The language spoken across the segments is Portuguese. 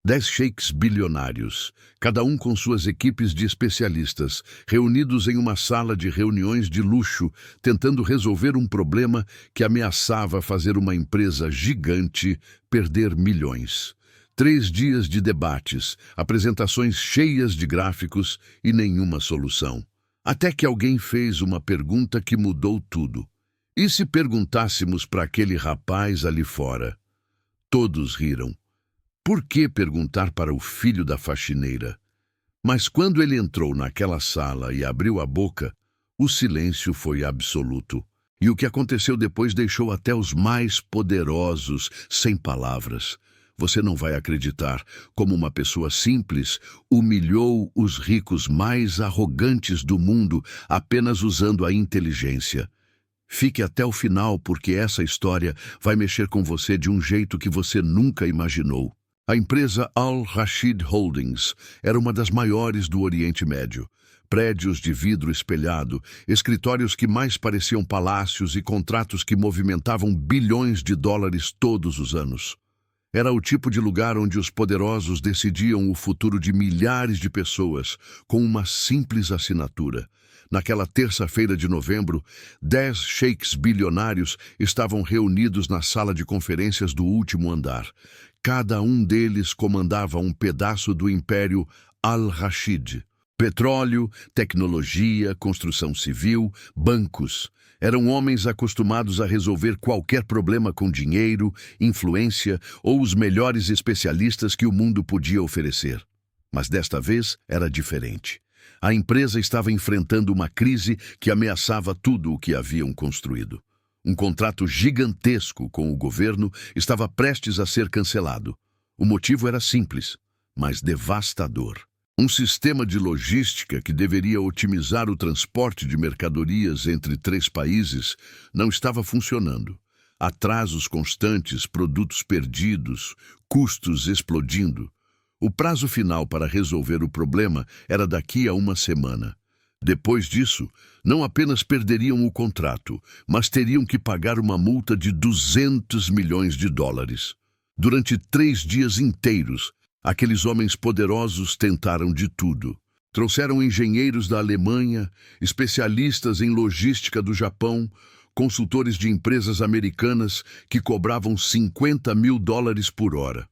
10 sheiks bilionários, cada um com suas equipes de especialistas, reunidos em uma sala de reuniões de luxo, tentando resolver um problema que ameaçava fazer uma empresa gigante perder milhões. 3 dias de debates, apresentações cheias de gráficos e nenhuma solução. Até que alguém fez uma pergunta que mudou tudo. E se perguntássemos para aquele rapaz ali fora? Todos riram. Por que perguntar para o filho da faxineira? Mas quando ele entrou naquela sala e abriu a boca, o silêncio foi absoluto. E o que aconteceu depois deixou até os mais poderosos sem palavras. Você não vai acreditar como uma pessoa simples humilhou os ricos mais arrogantes do mundo apenas usando a inteligência. Fique até o final porque essa história vai mexer com você de um jeito que você nunca imaginou. A empresa Al Rashid Holdings era uma das maiores do Oriente Médio. Prédios de vidro espelhado, escritórios que mais pareciam palácios e contratos que movimentavam bilhões de dólares todos os anos. Era o tipo de lugar onde os poderosos decidiam o futuro de milhares de pessoas com uma simples assinatura. Naquela terça-feira de novembro, 10 sheiks bilionários estavam reunidos na sala de conferências do último andar. Cada um deles comandava um pedaço do império Al-Rashid. Petróleo, tecnologia, construção civil, bancos. Eram homens acostumados a resolver qualquer problema com dinheiro, influência ou os melhores especialistas que o mundo podia oferecer. Mas desta vez era diferente. A empresa estava enfrentando uma crise que ameaçava tudo o que haviam construído. Um contrato gigantesco com o governo estava prestes a ser cancelado. O motivo era simples, mas devastador. Um sistema de logística que deveria otimizar o transporte de mercadorias entre 3 países não estava funcionando. Atrasos constantes, produtos perdidos, custos explodindo. O prazo final para resolver o problema era daqui a uma semana. Depois disso, não apenas perderiam o contrato, mas teriam que pagar uma multa de 200 milhões de dólares. Durante 3 dias inteiros, aqueles homens poderosos tentaram de tudo. Trouxeram engenheiros da Alemanha, especialistas em logística do Japão, consultores de empresas americanas que cobravam 50 mil dólares por hora.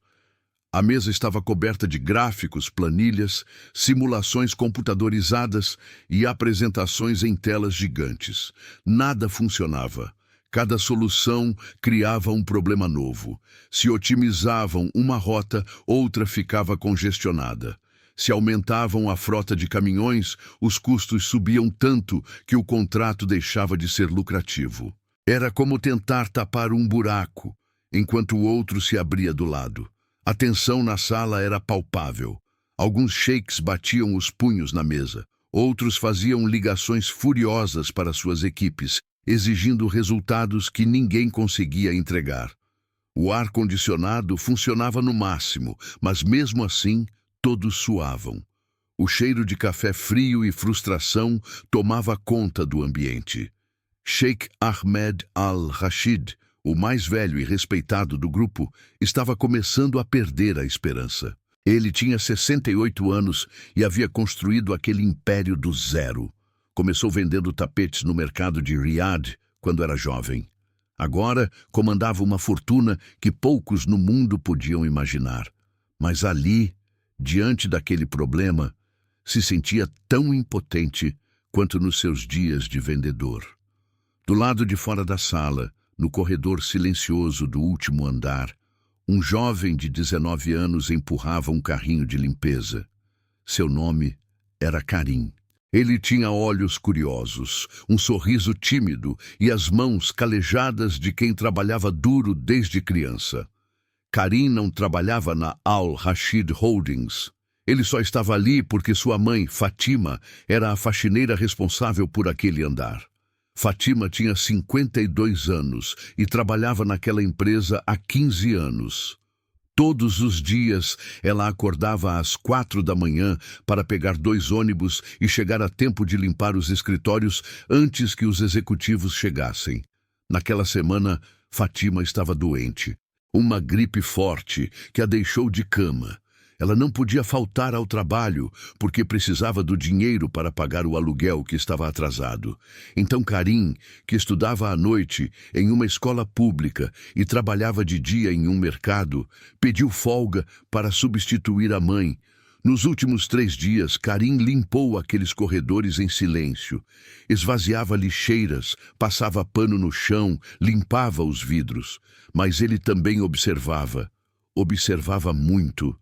A mesa estava coberta de gráficos, planilhas, simulações computadorizadas e apresentações em telas gigantes. Nada funcionava. Cada solução criava um problema novo. Se otimizavam uma rota, outra ficava congestionada. Se aumentavam a frota de caminhões, os custos subiam tanto que o contrato deixava de ser lucrativo. Era como tentar tapar um buraco, enquanto o outro se abria do lado. A tensão na sala era palpável. Alguns sheiks batiam os punhos na mesa. Outros faziam ligações furiosas para suas equipes, exigindo resultados que ninguém conseguia entregar. O ar-condicionado funcionava no máximo, mas mesmo assim, todos suavam. O cheiro de café frio e frustração tomava conta do ambiente. Sheikh Ahmed Al-Rashid, o mais velho e respeitado do grupo, estava começando a perder a esperança. Ele tinha 68 anos e havia construído aquele império do zero. Começou vendendo tapetes no mercado de Riyadh quando era jovem. Agora comandava uma fortuna que poucos no mundo podiam imaginar. Mas ali, diante daquele problema, se sentia tão impotente quanto nos seus dias de vendedor. Do lado de fora da sala, no corredor silencioso do último andar, um jovem de 19 anos empurrava um carrinho de limpeza. Seu nome era Karim. Ele tinha olhos curiosos, um sorriso tímido e as mãos calejadas de quem trabalhava duro desde criança. Karim não trabalhava na Al Rashid Holdings. Ele só estava ali porque sua mãe, Fatima, era a faxineira responsável por aquele andar. Fatima tinha 52 anos e trabalhava naquela empresa há 15 anos. Todos os dias, ela acordava às 4 da manhã para pegar 2 ônibus e chegar a tempo de limpar os escritórios antes que os executivos chegassem. Naquela semana, Fatima estava doente. Uma gripe forte que a deixou de cama. Ela não podia faltar ao trabalho, porque precisava do dinheiro para pagar o aluguel que estava atrasado. Então Karim, que estudava à noite em uma escola pública e trabalhava de dia em um mercado, pediu folga para substituir a mãe. Nos últimos 3 dias, Karim limpou aqueles corredores em silêncio. Esvaziava lixeiras, passava pano no chão, limpava os vidros. Mas ele também observava. Observava muito.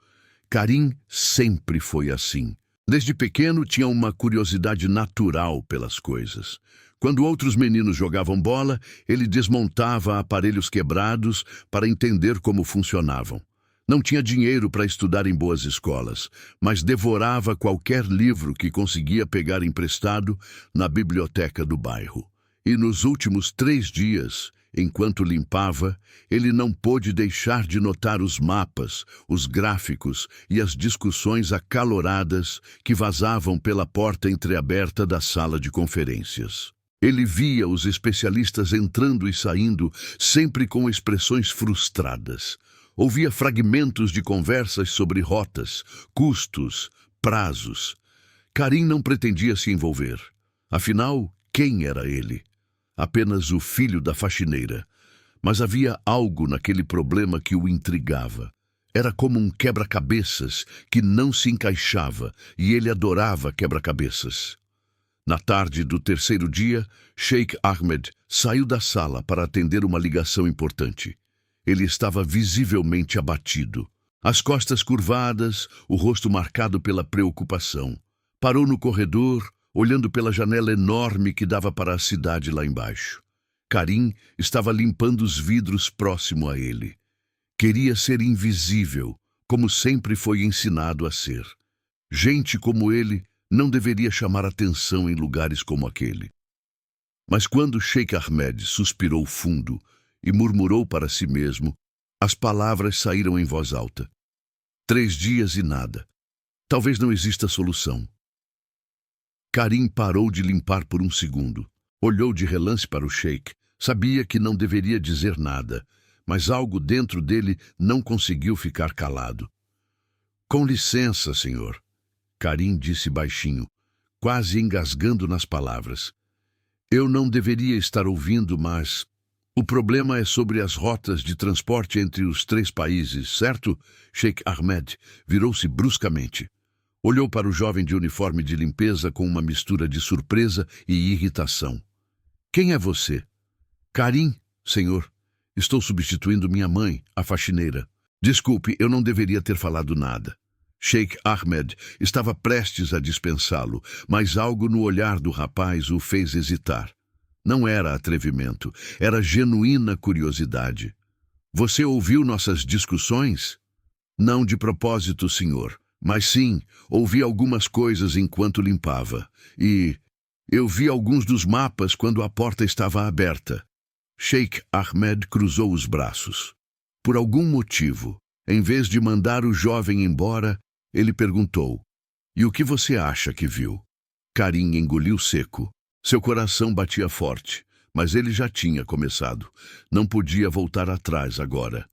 Karim sempre foi assim. Desde pequeno tinha uma curiosidade natural pelas coisas. Quando outros meninos jogavam bola, ele desmontava aparelhos quebrados para entender como funcionavam. Não tinha dinheiro para estudar em boas escolas, mas devorava qualquer livro que conseguia pegar emprestado na biblioteca do bairro. E nos últimos 3 dias, enquanto limpava, ele não pôde deixar de notar os mapas, os gráficos e as discussões acaloradas que vazavam pela porta entreaberta da sala de conferências. Ele via os especialistas entrando e saindo, sempre com expressões frustradas. Ouvia fragmentos de conversas sobre rotas, custos, prazos. Karim não pretendia se envolver. Afinal, quem era ele? Apenas o filho da faxineira. Mas havia algo naquele problema que o intrigava. Era como um quebra-cabeças que não se encaixava, e ele adorava quebra-cabeças. Na tarde do 3º dia, Sheikh Ahmed saiu da sala para atender uma ligação importante. Ele estava visivelmente abatido. As costas curvadas, o rosto marcado pela preocupação. Parou no corredor, olhando pela janela enorme que dava para a cidade lá embaixo. Karim estava limpando os vidros próximo a ele. Queria ser invisível, como sempre foi ensinado a ser. Gente como ele não deveria chamar atenção em lugares como aquele. Mas quando Sheikh Ahmed suspirou fundo e murmurou para si mesmo, as palavras saíram em voz alta. 3 dias e nada. Talvez não exista solução. Karim parou de limpar por um segundo. Olhou de relance para o Sheikh. Sabia que não deveria dizer nada, mas algo dentro dele não conseguiu ficar calado. Com licença, senhor. Karim disse baixinho, quase engasgando nas palavras. Eu não deveria estar ouvindo, mas... O problema é sobre as rotas de transporte entre os 3 países, certo? Sheikh Ahmed virou-se bruscamente. Olhou para o jovem de uniforme de limpeza com uma mistura de surpresa e irritação. Quem é você? Karim, senhor. Estou substituindo minha mãe, a faxineira. Desculpe, eu não deveria ter falado nada. Sheikh Ahmed estava prestes a dispensá-lo, mas algo no olhar do rapaz o fez hesitar. Não era atrevimento, era genuína curiosidade. Você ouviu nossas discussões? Não de propósito, senhor, mas sim, ouvi algumas coisas enquanto limpava. E eu vi alguns dos mapas quando a porta estava aberta. Sheikh Ahmed cruzou os braços. Por algum motivo, em vez de mandar o jovem embora, ele perguntou, e o que você acha que viu? Karim engoliu seco. Seu coração batia forte, mas ele já tinha começado. Não podia voltar atrás agora.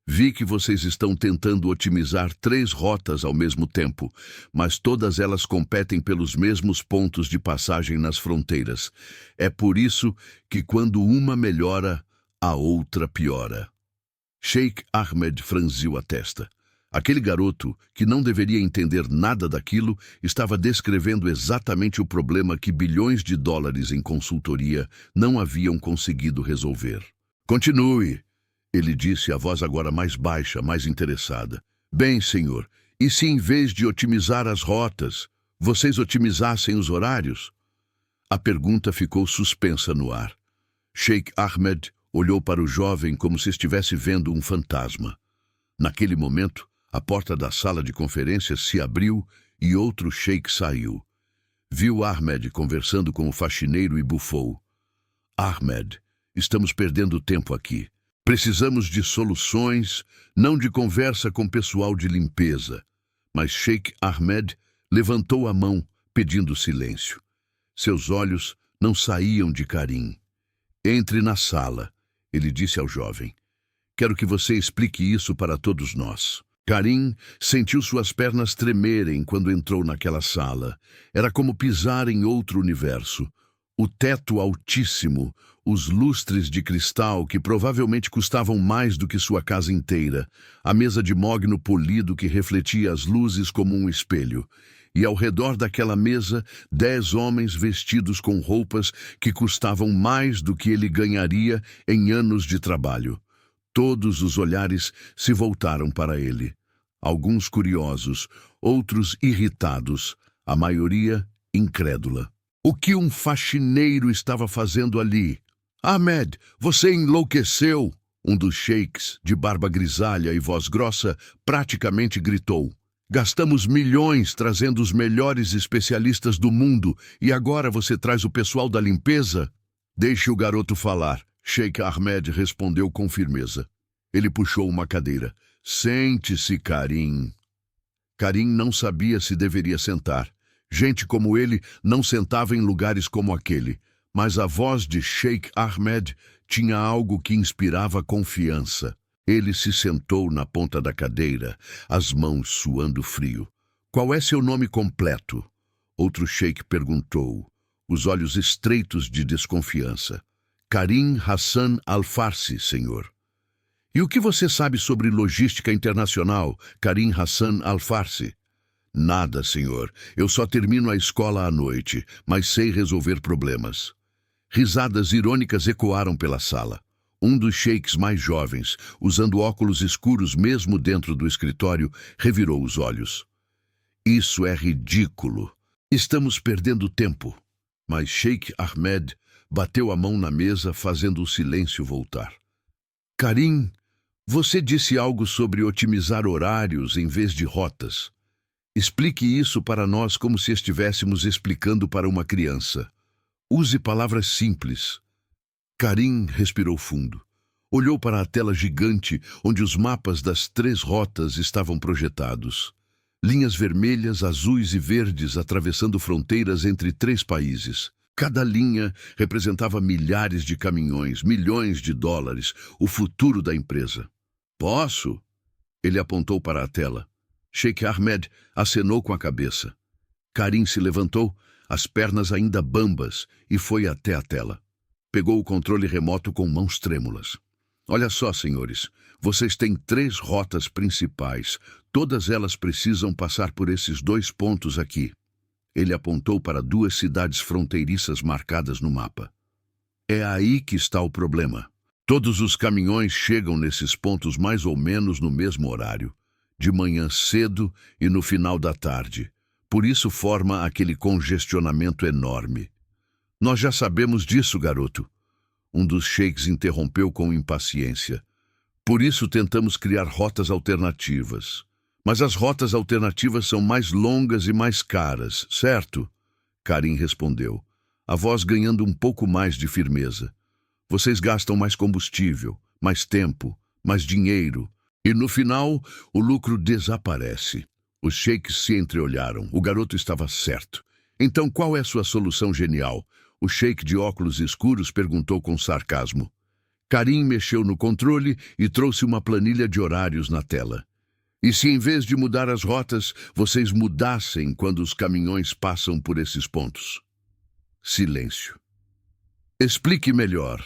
Vi que vocês estão tentando otimizar 3 rotas ao mesmo tempo, mas todas elas competem pelos mesmos pontos de passagem nas fronteiras. É por isso que quando uma melhora, a outra piora. Sheikh Ahmed franziu a testa. Aquele garoto, que não deveria entender nada daquilo, estava descrevendo exatamente o problema que bilhões de dólares em consultoria não haviam conseguido resolver. Continue, ele disse, a voz agora mais baixa, mais interessada. Bem, senhor, e se em vez de otimizar as rotas, vocês otimizassem os horários? A pergunta ficou suspensa no ar. Sheikh Ahmed olhou para o jovem como se estivesse vendo um fantasma. Naquele momento, a porta da sala de conferências se abriu e outro sheik saiu. Viu Ahmed conversando com o faxineiro e bufou. Ahmed, estamos perdendo tempo aqui. Precisamos de soluções, não de conversa com pessoal de limpeza. Mas Sheikh Ahmed levantou a mão, pedindo silêncio. Seus olhos não saíam de Karim. Entre na sala, ele disse ao jovem. Quero que você explique isso para todos nós. Karim sentiu suas pernas tremerem quando entrou naquela sala. Era como pisar em outro universo. O teto altíssimo, os lustres de cristal que provavelmente custavam mais do que sua casa inteira, a mesa de mogno polido que refletia as luzes como um espelho. E ao redor daquela mesa, 10 homens vestidos com roupas que custavam mais do que ele ganharia em anos de trabalho. Todos os olhares se voltaram para ele. Alguns curiosos, outros irritados, a maioria incrédula. O que um faxineiro estava fazendo ali? Ahmed, você enlouqueceu! Um dos sheiks, de barba grisalha e voz grossa, praticamente gritou. Gastamos milhões trazendo os melhores especialistas do mundo e agora você traz o pessoal da limpeza? Deixe o garoto falar, Sheikh Ahmed respondeu com firmeza. Ele puxou uma cadeira. Sente-se, Karim. Karim não sabia se deveria sentar. Gente como ele não sentava em lugares como aquele, mas a voz de Sheikh Ahmed tinha algo que inspirava confiança. Ele se sentou na ponta da cadeira, as mãos suando frio. Qual é seu nome completo? Outro sheik perguntou, os olhos estreitos de desconfiança. Karim Hassan Al-Farsi, senhor. E o que você sabe sobre logística internacional, Karim Hassan Al-Farsi? Nada, senhor. Eu só termino a escola à noite, mas sei resolver problemas. Risadas irônicas ecoaram pela sala. Um dos sheiks mais jovens, usando óculos escuros mesmo dentro do escritório, revirou os olhos. Isso é ridículo. Estamos perdendo tempo. Mas Sheikh Ahmed bateu a mão na mesa, fazendo o silêncio voltar. Karim, você disse algo sobre otimizar horários em vez de rotas. Explique isso para nós como se estivéssemos explicando para uma criança. Use palavras simples. Karim respirou fundo. Olhou para a tela gigante onde os mapas das 3 rotas estavam projetados. Linhas vermelhas, azuis e verdes atravessando fronteiras entre 3 países. Cada linha representava milhares de caminhões, milhões de dólares, o futuro da empresa. Posso? Ele apontou para a tela. Sheikh Ahmed acenou com a cabeça. Karim se levantou, as pernas ainda bambas, e foi até a tela. Pegou o controle remoto com mãos trêmulas. Olha só, senhores, vocês têm 3 rotas principais. Todas elas precisam passar por esses 2 pontos aqui. Ele apontou para 2 cidades fronteiriças marcadas no mapa. É aí que está o problema. Todos os caminhões chegam nesses pontos mais ou menos no mesmo horário, de manhã cedo e no final da tarde. Por isso forma aquele congestionamento enorme. Nós já sabemos disso, garoto. Um dos sheiks interrompeu com impaciência. Por isso tentamos criar rotas alternativas. Mas as rotas alternativas são mais longas e mais caras, certo? Karim respondeu, a voz ganhando um pouco mais de firmeza. Vocês gastam mais combustível, mais tempo, mais dinheiro. E no final, o lucro desaparece. Os sheiks se entreolharam. O garoto estava certo. Então qual é sua solução genial? O sheik de óculos escuros perguntou com sarcasmo. Karim mexeu no controle e trouxe uma planilha de horários na tela. E se em vez de mudar as rotas, vocês mudassem quando os caminhões passam por esses pontos? Silêncio. Explique melhor.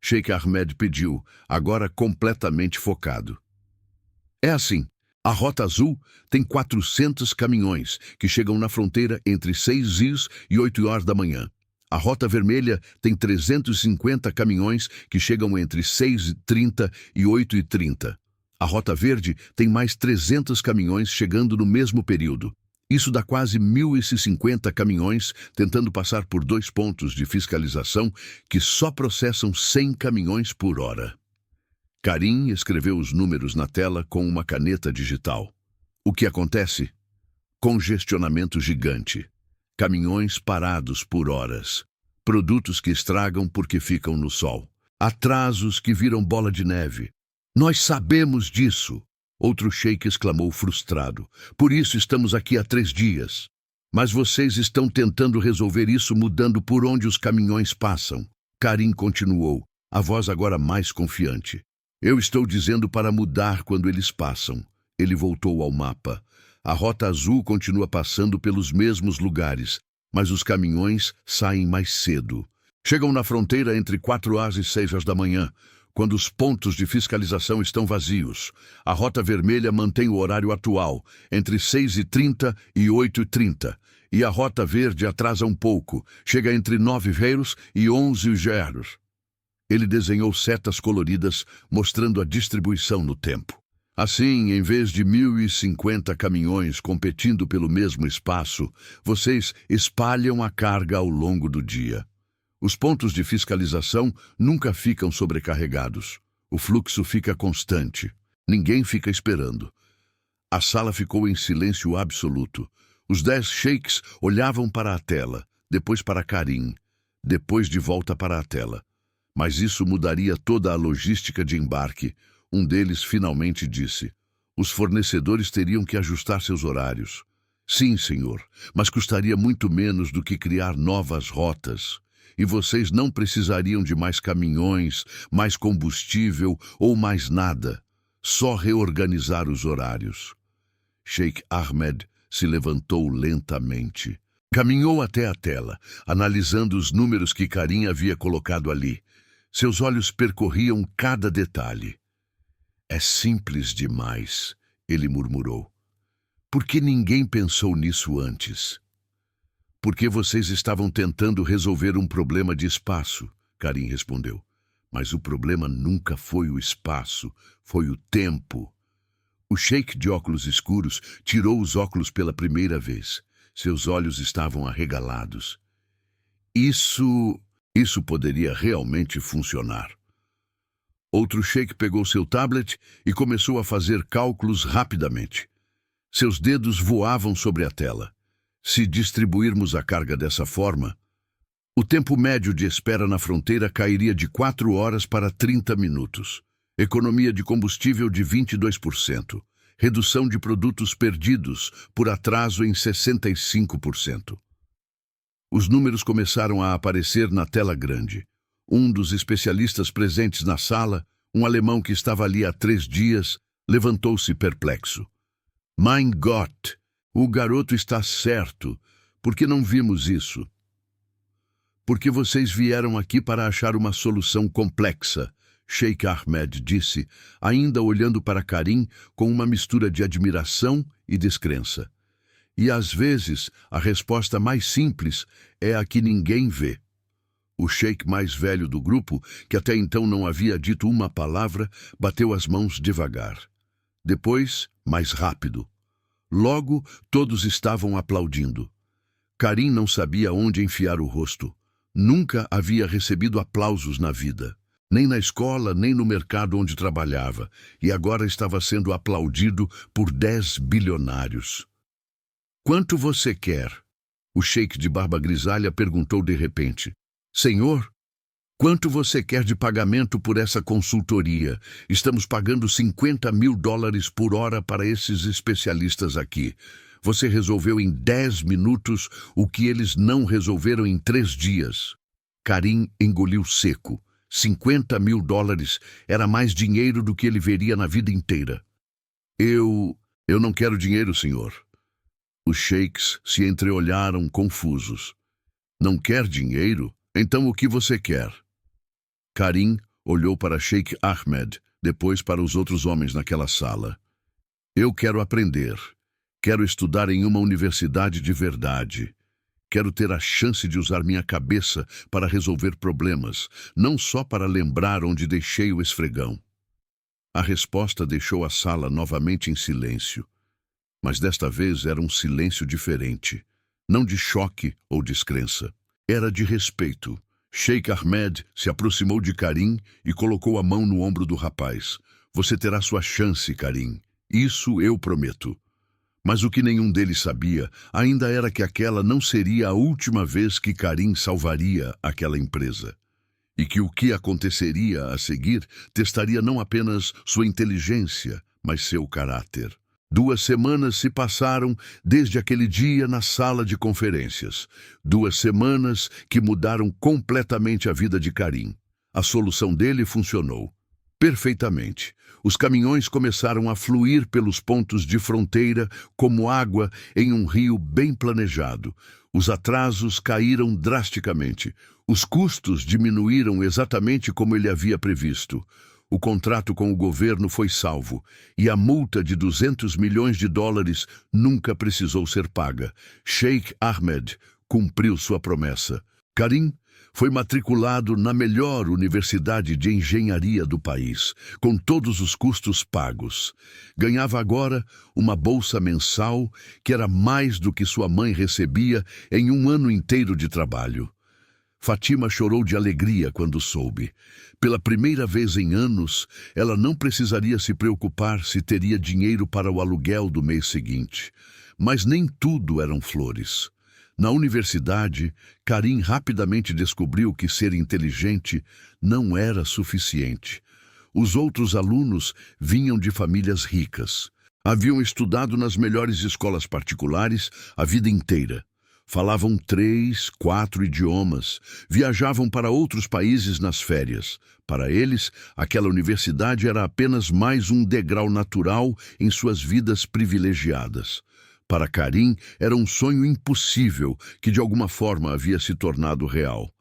Sheikh Ahmed pediu, agora completamente focado. É assim, a Rota Azul tem 400 caminhões que chegam na fronteira entre 6 e 8 horas da manhã. A Rota Vermelha tem 350 caminhões que chegam entre 6h30 e 8h30. A Rota Verde tem mais 300 caminhões chegando no mesmo período. Isso dá quase 1.050 caminhões tentando passar por 2 pontos de fiscalização que só processam 100 caminhões por hora. Karim escreveu os números na tela com uma caneta digital. O que acontece? Congestionamento gigante. Caminhões parados por horas. Produtos que estragam porque ficam no sol. Atrasos que viram bola de neve. Nós sabemos disso. Outro sheik exclamou frustrado. Por isso estamos aqui há 3 dias. Mas vocês estão tentando resolver isso mudando por onde os caminhões passam. Karim continuou, a voz agora mais confiante. Eu estou dizendo para mudar quando eles passam. Ele voltou ao mapa. A Rota Azul continua passando pelos mesmos lugares, mas os caminhões saem mais cedo. Chegam na fronteira entre 4 às e 6 às da manhã, quando os pontos de fiscalização estão vazios. A Rota Vermelha mantém o horário atual, entre 6h30 e 8h30. E a Rota Verde atrasa um pouco, chega entre 9 feiros e 11 gerros. Ele desenhou setas coloridas, mostrando a distribuição no tempo. Assim, em vez de 1.050 caminhões competindo pelo mesmo espaço, vocês espalham a carga ao longo do dia. Os pontos de fiscalização nunca ficam sobrecarregados. O fluxo fica constante. Ninguém fica esperando. A sala ficou em silêncio absoluto. Os 10 sheiks olhavam para a tela, depois para Karim, depois de volta para a tela. Mas isso mudaria toda a logística de embarque. Um deles finalmente disse: os fornecedores teriam que ajustar seus horários. Sim, senhor, mas custaria muito menos do que criar novas rotas. E vocês não precisariam de mais caminhões, mais combustível ou mais nada. Só reorganizar os horários. Sheikh Ahmed se levantou lentamente. Caminhou até a tela, analisando os números que Karim havia colocado ali. Seus olhos percorriam cada detalhe. É simples demais, ele murmurou. Por que ninguém pensou nisso antes? Porque vocês estavam tentando resolver um problema de espaço, Karim respondeu. Mas o problema nunca foi o espaço, foi o tempo. O sheik de óculos escuros tirou os óculos pela primeira vez. Seus olhos estavam arregalados. Isso poderia realmente funcionar. Outro sheik pegou seu tablet e começou a fazer cálculos rapidamente. Seus dedos voavam sobre a tela. Se distribuirmos a carga dessa forma, o tempo médio de espera na fronteira cairia de 4 horas para 30 minutos. Economia de combustível de 22%. Redução de produtos perdidos por atraso em 65%. Os números começaram a aparecer na tela grande. Um dos especialistas presentes na sala, um alemão que estava ali há 3 dias, levantou-se perplexo. Mein Gott, o garoto está certo. Por que não vimos isso? Porque vocês vieram aqui para achar uma solução complexa, Sheikh Ahmed disse, ainda olhando para Karim com uma mistura de admiração e descrença. E às vezes, a resposta mais simples é a que ninguém vê. O sheik mais velho do grupo, que até então não havia dito uma palavra, bateu as mãos devagar. Depois, mais rápido. Logo, todos estavam aplaudindo. Karim não sabia onde enfiar o rosto. Nunca havia recebido aplausos na vida. Nem na escola, nem no mercado onde trabalhava. E agora estava sendo aplaudido por 10 bilionários. Quanto você quer? O sheik de barba grisalha perguntou de repente. Senhor, quanto você quer de pagamento por essa consultoria? Estamos pagando $50.000 por hora para esses especialistas aqui. Você resolveu em 10 minutos o que eles não resolveram em 3 dias. Karim engoliu seco. $50.000 era mais dinheiro do que ele veria na vida inteira. Eu não quero dinheiro, senhor. Os sheiks se entreolharam confusos. Não quer dinheiro? Então o que você quer? Karim olhou para Sheikh Ahmed, depois para os outros homens naquela sala. Eu quero aprender. Quero estudar em uma universidade de verdade. Quero ter a chance de usar minha cabeça para resolver problemas, não só para lembrar onde deixei o esfregão. A resposta deixou a sala novamente em silêncio. Mas desta vez era um silêncio diferente. Não de choque ou descrença. Era de respeito. Sheikh Ahmed se aproximou de Karim e colocou a mão no ombro do rapaz. Você terá sua chance, Karim. Isso eu prometo. Mas o que nenhum deles sabia ainda era que aquela não seria a última vez que Karim salvaria aquela empresa. E que o que aconteceria a seguir testaria não apenas sua inteligência, mas seu caráter. 2 semanas se passaram desde aquele dia na sala de conferências. 2 semanas que mudaram completamente a vida de Karim. A solução dele funcionou. Perfeitamente. Os caminhões começaram a fluir pelos pontos de fronteira como água em um rio bem planejado. Os atrasos caíram drasticamente. Os custos diminuíram exatamente como ele havia previsto. O contrato com o governo foi salvo e a multa de 200 milhões de dólares nunca precisou ser paga. Sheikh Ahmed cumpriu sua promessa. Karim foi matriculado na melhor universidade de engenharia do país, com todos os custos pagos. Ganhava agora uma bolsa mensal que era mais do que sua mãe recebia em um ano inteiro de trabalho. Fatima chorou de alegria quando soube. Pela primeira vez em anos, ela não precisaria se preocupar se teria dinheiro para o aluguel do mês seguinte. Mas nem tudo eram flores. Na universidade, Karim rapidamente descobriu que ser inteligente não era suficiente. Os outros alunos vinham de famílias ricas. Haviam estudado nas melhores escolas particulares a vida inteira. Falavam 3, 4 idiomas, viajavam para outros países nas férias. Para eles, aquela universidade era apenas mais um degrau natural em suas vidas privilegiadas. Para Karim, era um sonho impossível que de alguma forma havia se tornado real.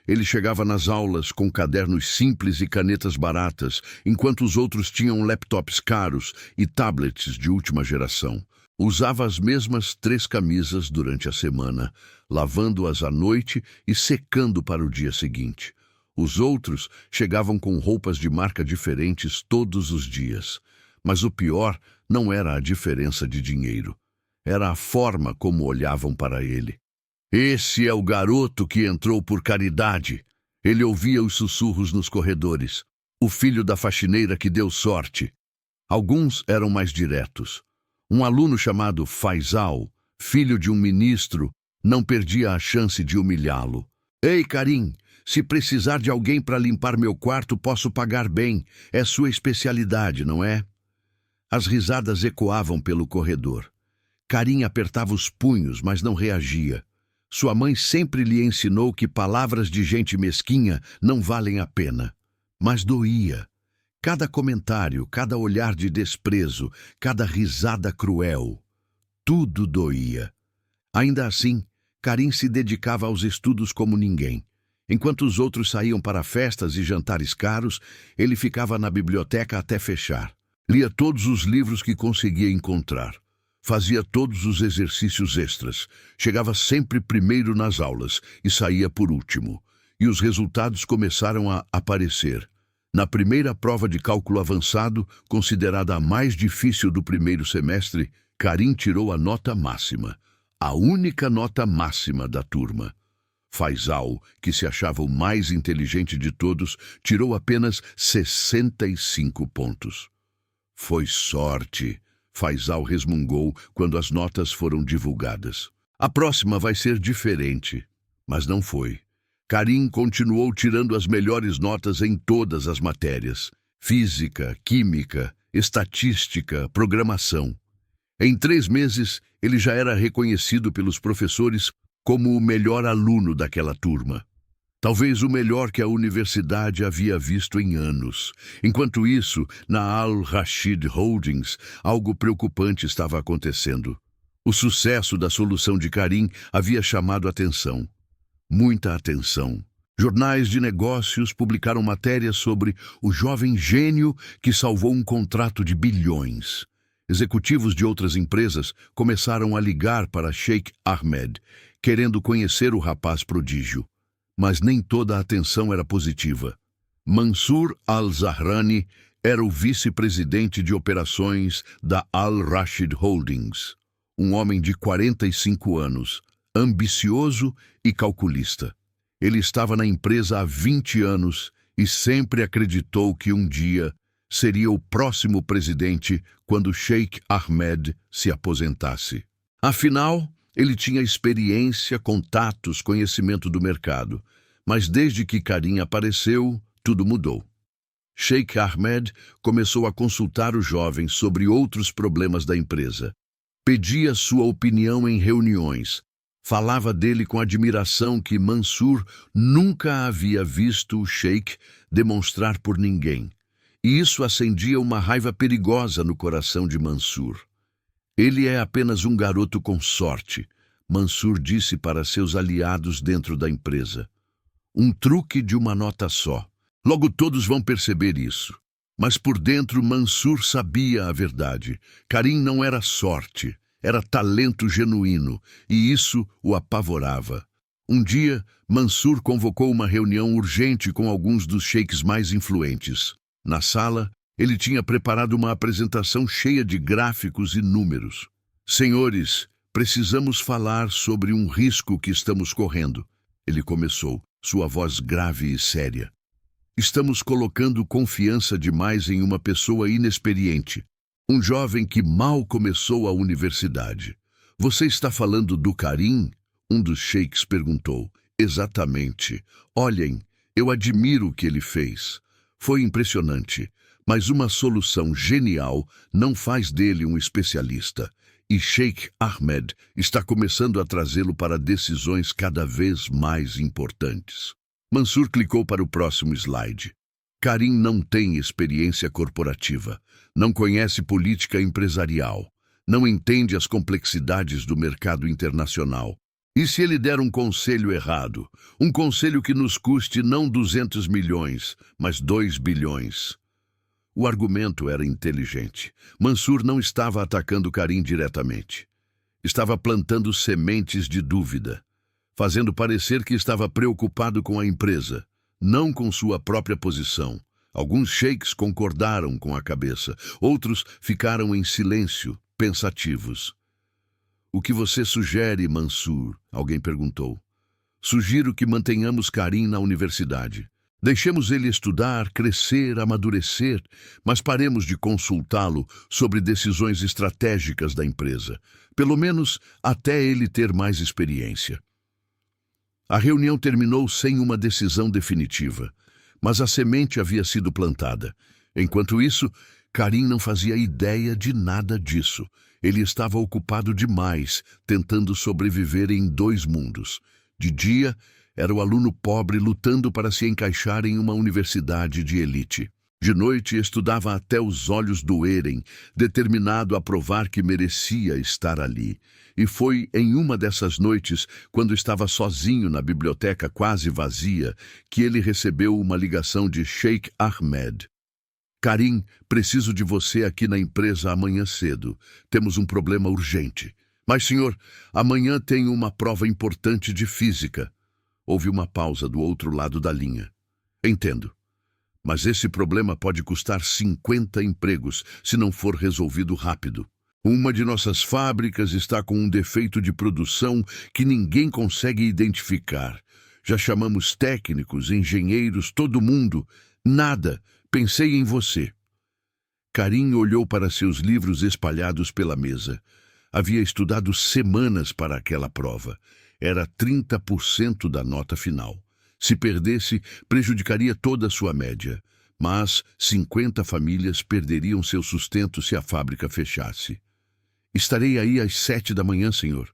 Ele chegava nas aulas com cadernos simples e canetas baratas, enquanto os outros tinham laptops caros e tablets de última geração. Usava as mesmas 3 camisas durante a semana, lavando-as à noite e secando para o dia seguinte. Os outros chegavam com roupas de marca diferentes todos os dias. Mas o pior não era a diferença de dinheiro. Era a forma como olhavam para ele. Esse é o garoto que entrou por caridade. Ele ouvia os sussurros nos corredores. O filho da faxineira que deu sorte. Alguns eram mais diretos. Um aluno chamado Faisal, filho de um ministro, não perdia a chance de humilhá-lo. Ei, Karim, se precisar de alguém para limpar meu quarto, posso pagar bem. É sua especialidade, não é? As risadas ecoavam pelo corredor. Karim apertava os punhos, mas não reagia. Sua mãe sempre lhe ensinou que palavras de gente mesquinha não valem a pena. Mas doía. Cada comentário, cada olhar de desprezo, cada risada cruel. Tudo doía. Ainda assim, Karim se dedicava aos estudos como ninguém. Enquanto os outros saíam para festas e jantares caros, ele ficava na biblioteca até fechar. Lia todos os livros que conseguia encontrar. Fazia todos os exercícios extras, chegava sempre primeiro nas aulas e saía por último. E os resultados começaram a aparecer. Na primeira prova de cálculo avançado, considerada a mais difícil do primeiro semestre, Karim tirou a nota máxima, a única nota máxima da turma. Faisal, que se achava o mais inteligente de todos, tirou apenas 65 pontos. Foi sorte. Faisal resmungou quando as notas foram divulgadas. A próxima vai ser diferente. Mas não foi. Karim continuou tirando as melhores notas em todas as matérias. Física, química, estatística, programação. Em 3 meses, ele já era reconhecido pelos professores como o melhor aluno daquela turma. Talvez o melhor que a universidade havia visto em anos. Enquanto isso, na Al-Rashid Holdings, algo preocupante estava acontecendo. O sucesso da solução de Karim havia chamado atenção. Muita atenção. Jornais de negócios publicaram matérias sobre o jovem gênio que salvou um contrato de bilhões. Executivos de outras empresas começaram a ligar para Sheikh Ahmed, querendo conhecer o rapaz prodígio. Mas nem toda a atenção era positiva. Mansur al-Zahrani era o vice-presidente de operações da Al-Rashid Holdings, um homem de 45 anos, ambicioso e calculista. Ele estava na empresa há 20 anos e sempre acreditou que um dia seria o próximo presidente quando Sheikh Ahmed se aposentasse. Afinal, ele tinha experiência, contatos, conhecimento do mercado. Mas desde que Karim apareceu, tudo mudou. Sheikh Ahmed começou a consultar o jovem sobre outros problemas da empresa. Pedia sua opinião em reuniões. Falava dele com admiração que Mansur nunca havia visto o Sheikh demonstrar por ninguém. e isso acendia uma raiva perigosa no coração de Mansur. Ele é apenas um garoto com sorte, Mansur disse para seus aliados dentro da empresa. Um truque de uma nota só. Logo todos vão perceber isso. Mas por dentro Mansur sabia a verdade. Karim não era sorte, era talento genuíno, e isso o apavorava. Um dia, Mansur convocou uma reunião urgente com alguns dos sheiks mais influentes. Na sala, ele tinha preparado uma apresentação cheia de gráficos e números. Senhores, precisamos falar sobre um risco que estamos correndo. Ele começou, sua voz grave e séria. Estamos colocando confiança demais em uma pessoa inexperiente. Um jovem que mal começou a universidade. Você está falando do Karim? Um dos sheiks perguntou. Exatamente. Olhem, eu admiro o que ele fez. Foi impressionante, mas uma solução genial não faz dele um especialista. E Sheikh Ahmed está começando a trazê-lo para decisões cada vez mais importantes. Mansur clicou para o próximo slide. Karim não tem experiência corporativa, não conhece política empresarial, não entende as complexidades do mercado internacional. E se ele der um conselho errado, um conselho que nos custe não 200 milhões, mas 2 bilhões? O argumento era inteligente. Mansur não estava atacando Karim diretamente. Estava plantando sementes de dúvida, fazendo parecer que estava preocupado com a empresa, não com sua própria posição. Alguns sheiks concordaram com a cabeça, outros ficaram em silêncio, pensativos. O que você sugere, Mansur? Alguém perguntou. Sugiro que mantenhamos Karim na universidade. Deixemos ele estudar, crescer, amadurecer, mas paremos de consultá-lo sobre decisões estratégicas da empresa, pelo menos até ele ter mais experiência. A reunião terminou sem uma decisão definitiva, mas a semente havia sido plantada. Enquanto isso, Karim não fazia ideia de nada disso. Ele estava ocupado demais, tentando sobreviver em 2 mundos. De dia, era o aluno pobre lutando para se encaixar em uma universidade de elite. De noite, estudava até os olhos doerem, determinado a provar que merecia estar ali. E foi em uma dessas noites, quando estava sozinho na biblioteca quase vazia, que ele recebeu uma ligação de Sheikh Ahmed. Karim, preciso de você aqui na empresa amanhã cedo. Temos um problema urgente. Mas, senhor, amanhã tenho uma prova importante de física. Houve uma pausa do outro lado da linha. Entendo. Mas esse problema pode custar 50 empregos se não for resolvido rápido. Uma de nossas fábricas está com um defeito de produção que ninguém consegue identificar. Já chamamos técnicos, engenheiros, todo mundo. Nada. Pensei em você. Karim olhou para seus livros espalhados pela mesa. Havia estudado semanas para aquela prova. Era 30% da nota final. Se perdesse, prejudicaria toda a sua média. Mas 50 famílias perderiam seu sustento se a fábrica fechasse. Estarei aí às 7 da manhã, senhor.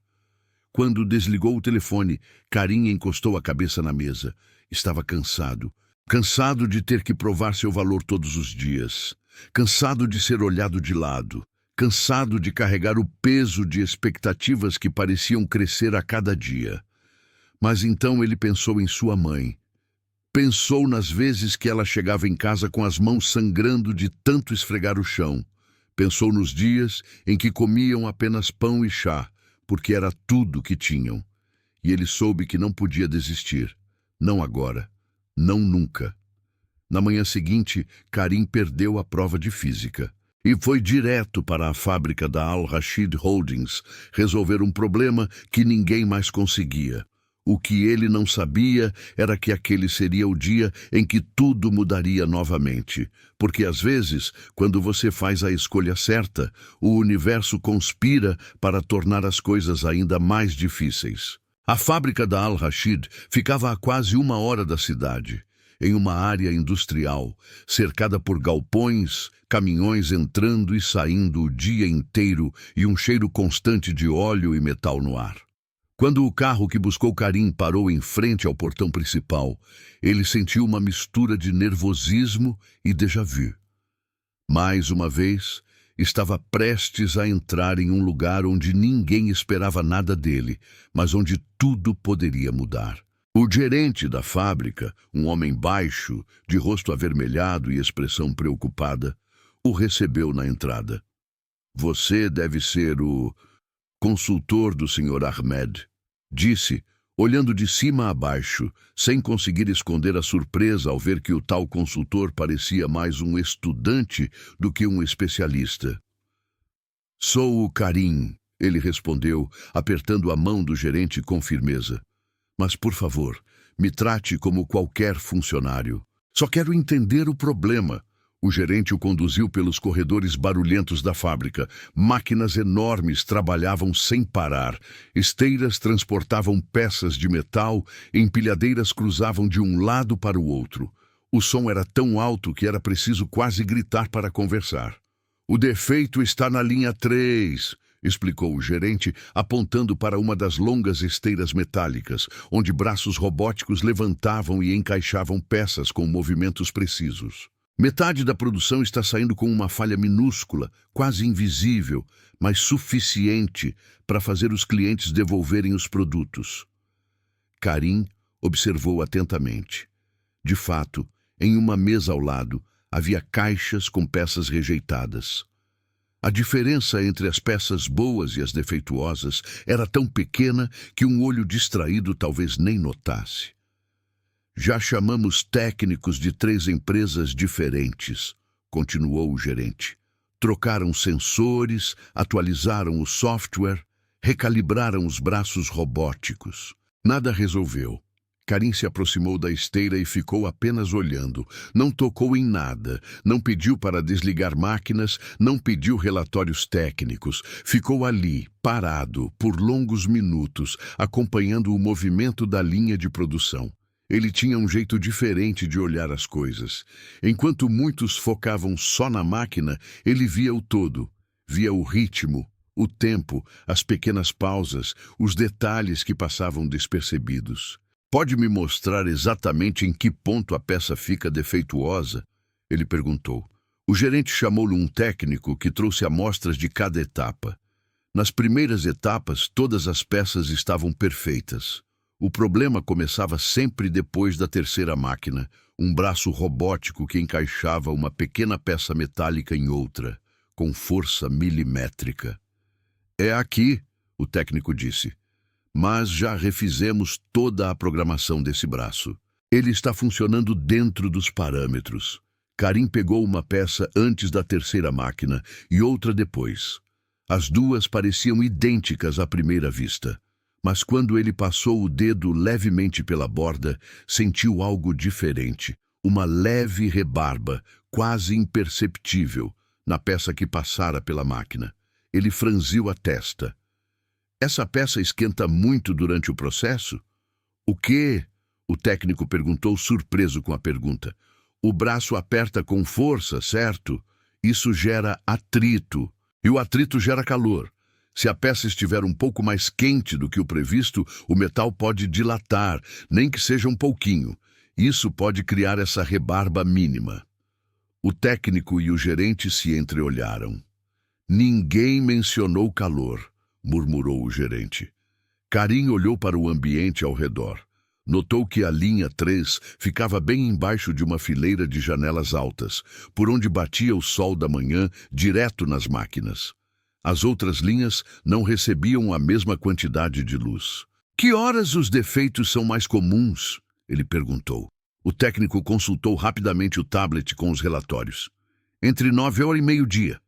Quando desligou o telefone, Karim encostou a cabeça na mesa. Estava cansado. Cansado de ter que provar seu valor todos os dias. Cansado de ser olhado de lado. Cansado de carregar o peso de expectativas que pareciam crescer a cada dia. Mas então ele pensou em sua mãe. Pensou nas vezes que ela chegava em casa com as mãos sangrando de tanto esfregar o chão. Pensou nos dias em que comiam apenas pão e chá, porque era tudo que tinham. E ele soube que não podia desistir. Não agora. Não nunca. Na manhã seguinte, Karim perdeu a prova de física e foi direto para a fábrica da Al-Rashid Holdings resolver um problema que ninguém mais conseguia. O que ele não sabia era que aquele seria o dia em que tudo mudaria novamente. Porque às vezes, quando você faz a escolha certa, o universo conspira para tornar as coisas ainda mais difíceis. A fábrica da Al-Rashid ficava a quase 1 hora da cidade, em uma área industrial, cercada por galpões, caminhões entrando e saindo o dia inteiro e um cheiro constante de óleo e metal no ar. Quando o carro que buscou Karim parou em frente ao portão principal, ele sentiu uma mistura de nervosismo e déjà vu. Mais uma vez, estava prestes a entrar em um lugar onde ninguém esperava nada dele, mas onde tudo poderia mudar. O gerente da fábrica, um homem baixo, de rosto avermelhado e expressão preocupada, o recebeu na entrada. "Você deve ser o consultor do Sr. Ahmed", disse, olhando de cima a baixo, sem conseguir esconder a surpresa ao ver que o tal consultor parecia mais um estudante do que um especialista. "Sou o Karim", ele respondeu, apertando a mão do gerente com firmeza. "Mas, por favor, me trate como qualquer funcionário. Só quero entender o problema." O gerente o conduziu pelos corredores barulhentos da fábrica. Máquinas enormes trabalhavam sem parar. Esteiras transportavam peças de metal, empilhadeiras cruzavam de um lado para o outro. O som era tão alto que era preciso quase gritar para conversar. "O defeito está na linha 3, explicou o gerente, apontando para uma das longas esteiras metálicas, onde braços robóticos levantavam e encaixavam peças com movimentos precisos. "Metade da produção está saindo com uma falha minúscula, quase invisível, mas suficiente para fazer os clientes devolverem os produtos." Karim observou atentamente. De fato, em uma mesa ao lado, havia caixas com peças rejeitadas. A diferença entre as peças boas e as defeituosas era tão pequena que um olho distraído talvez nem notasse. "Já chamamos técnicos de 3 empresas diferentes", continuou o gerente. "Trocaram sensores, atualizaram o software, recalibraram os braços robóticos. Nada resolveu." Karim se aproximou da esteira e ficou apenas olhando. Não tocou em nada, não pediu para desligar máquinas, não pediu relatórios técnicos. Ficou ali, parado, por longos minutos, acompanhando o movimento da linha de produção. Ele tinha um jeito diferente de olhar as coisas. Enquanto muitos focavam só na máquina, ele via o todo. Via o ritmo, o tempo, as pequenas pausas, os detalhes que passavam despercebidos. "Pode me mostrar exatamente em que ponto a peça fica defeituosa?" ele perguntou. O gerente chamou-lhe um técnico que trouxe amostras de cada etapa. Nas primeiras etapas, todas as peças estavam perfeitas. O problema começava sempre depois da terceira máquina, um braço robótico que encaixava uma pequena peça metálica em outra, com força milimétrica. "É aqui", o técnico disse. "Mas já refizemos toda a programação desse braço. Ele está funcionando dentro dos parâmetros." Karim pegou uma peça antes da terceira máquina e outra depois. As duas pareciam idênticas à primeira vista. Mas quando ele passou o dedo levemente pela borda, sentiu algo diferente. Uma leve rebarba, quase imperceptível, na peça que passara pela máquina. Ele franziu a testa. "Essa peça esquenta muito durante o processo?" "O quê?" o técnico perguntou, surpreso com a pergunta. "O braço aperta com força, certo? Isso gera atrito, e o atrito gera calor. Se a peça estiver um pouco mais quente do que o previsto, o metal pode dilatar, nem que seja um pouquinho. Isso pode criar essa rebarba mínima." O técnico e o gerente se entreolharam. "Ninguém mencionou calor", murmurou o gerente. Karim olhou para o ambiente ao redor. Notou que a linha 3 ficava bem embaixo de uma fileira de janelas altas, por onde batia o sol da manhã direto nas máquinas. As outras linhas não recebiam a mesma quantidade de luz. "Que horas os defeitos são mais comuns?" ele perguntou. O técnico consultou rapidamente o tablet com os relatórios. "Entre 9h e meio-dia.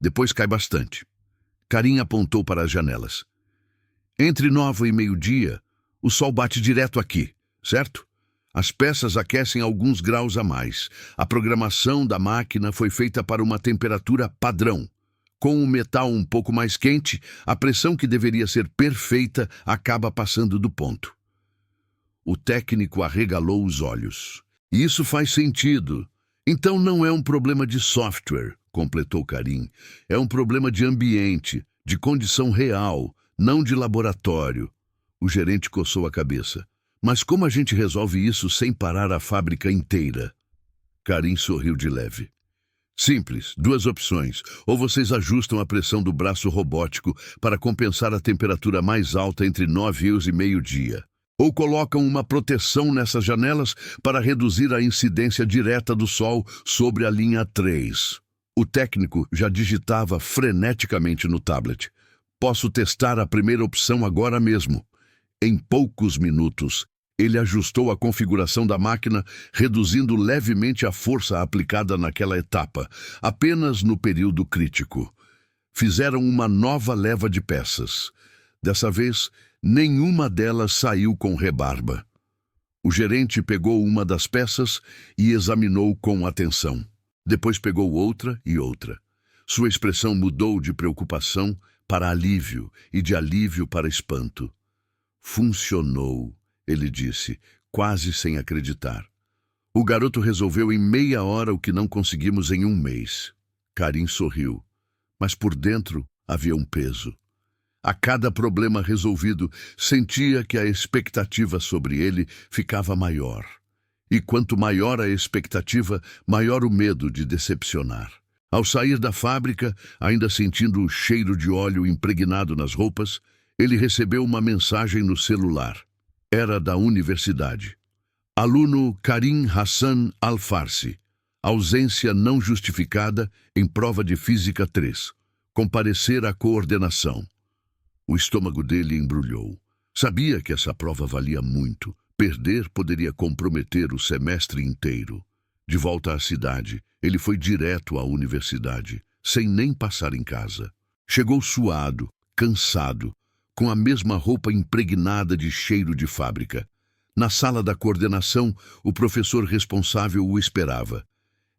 Depois cai bastante." Karim apontou para as janelas. "Entre 9h e meio-dia, o sol bate direto aqui, certo? As peças aquecem alguns graus a mais. A programação da máquina foi feita para uma temperatura padrão. Com o metal um pouco mais quente, a pressão que deveria ser perfeita acaba passando do ponto." O técnico arregalou os olhos. "Isso faz sentido. Então não é um problema de software", completou Karim. "É um problema de ambiente, de condição real, não de laboratório." O gerente coçou a cabeça. "Mas como a gente resolve isso sem parar a fábrica inteira?" Karim sorriu de leve. Simples, duas opções. Ou vocês ajustam a pressão do braço robótico para compensar a temperatura mais alta entre 9 e meio-dia. Ou colocam uma proteção nessas janelas para reduzir a incidência direta do sol sobre a linha 3. O técnico já digitava freneticamente no tablet. Posso testar a primeira opção agora mesmo. Em poucos minutos, ele ajustou a configuração da máquina, reduzindo levemente a força aplicada naquela etapa, apenas no período crítico. Fizeram uma nova leva de peças. Dessa vez, nenhuma delas saiu com rebarba. O gerente pegou uma das peças e examinou com atenção. Depois pegou outra e outra. Sua expressão mudou de preocupação para alívio e de alívio para espanto. Funcionou, ele disse, quase sem acreditar. O garoto resolveu em meia hora o que não conseguimos em um mês. Karim sorriu, mas por dentro havia um peso. A cada problema resolvido, sentia que a expectativa sobre ele ficava maior. E quanto maior a expectativa, maior o medo de decepcionar. Ao sair da fábrica, ainda sentindo o cheiro de óleo impregnado nas roupas, ele recebeu uma mensagem no celular. Era da universidade. Aluno Karim Hassan Al-Farsi. Ausência não justificada em prova de Física 3. Comparecer à coordenação. O estômago dele embrulhou. Sabia que essa prova valia muito. Perder poderia comprometer o semestre inteiro. De volta à cidade, ele foi direto à universidade, sem nem passar em casa. Chegou suado, cansado, com a mesma roupa impregnada de cheiro de fábrica. Na sala da coordenação, o professor responsável o esperava.